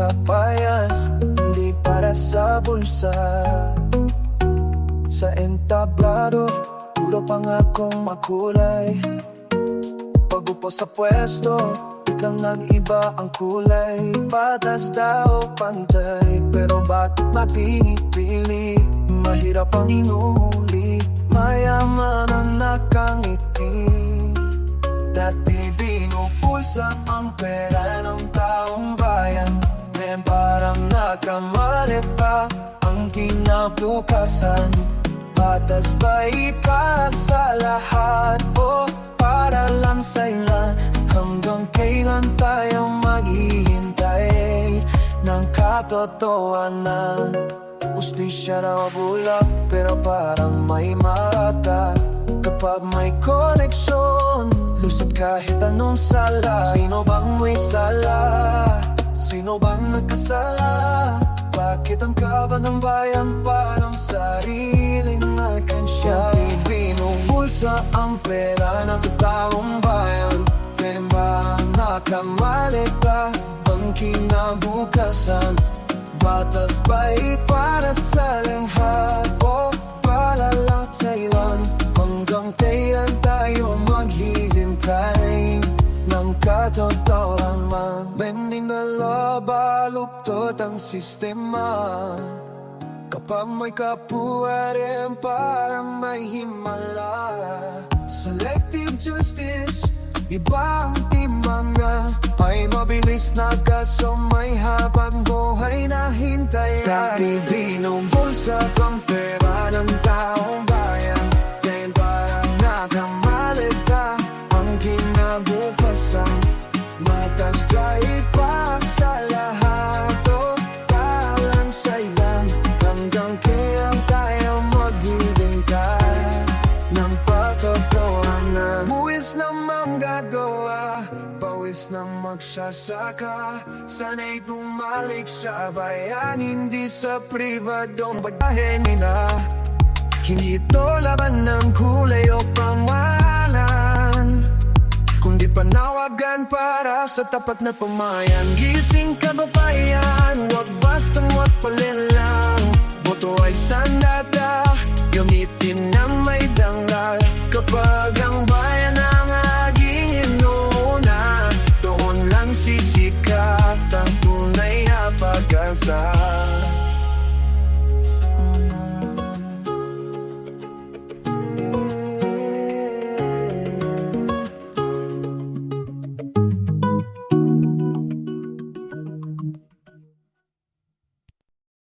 sa bayan, hindi para sa bulsa. Sa entablado, puro pangakong makulay. Pag-upo sa pwesto, biglang nag-iba ang kulay. Patas daw pantay, pero bakit mapinipili? Mahirap ang inuuli, mayaman ang nakangiti. Dati binupulsa ang pera ng taong bayan, ngayon parang nakamali pa ang kinabukasan. Patas ba ika sa lahat o para lang sa ilan? Hanggang kailan tayo maghihintay ng katotohanan? Ustisya na bulak pero parang may mata. Kapag may koneksyon, lusot kahit anong sala. Sino bang may sala? Sino bang nagkasala? Bakit ang kaban ng bayan parang sariling alkansya? Binubulsa ang pera ng taong bayan, kaya ba nakamali pa ang kinabukasan? Batas ba'y para sa lahat o para lang sa ilan? Hanggang kailan tayo maghihintay ng katotohanan? Bending na baluktot ang sistema. Kapag may kapuwarin parang may himala. Selective justice, iba ang timbangan. Ay mabilis na kaso may habang buhay na hintayan. Dati binubulsa ang pera ng taong bayan, ngayon parang nakamali ka ang kinabukasan. Matas dry pa sa lahat o kalang sa ilan? Hanggang kailan tayo maghihintay ng patotohanan? Buwis na manggagawa, pawis na magsasaka. Sana'y bumalik sa bayan, hindi sa pribadong bagahe nila. Hindi ito laban ng kulay o pangalan, kundi panawagan para sa tapat na pamayan. Gising kababayan, wag bastang magpalin lang. Boto ay sandata, gamitin na may dangal. Kapag ang bayan ang aging inuuna, doon lang sisikat ang tunay na pag-asa.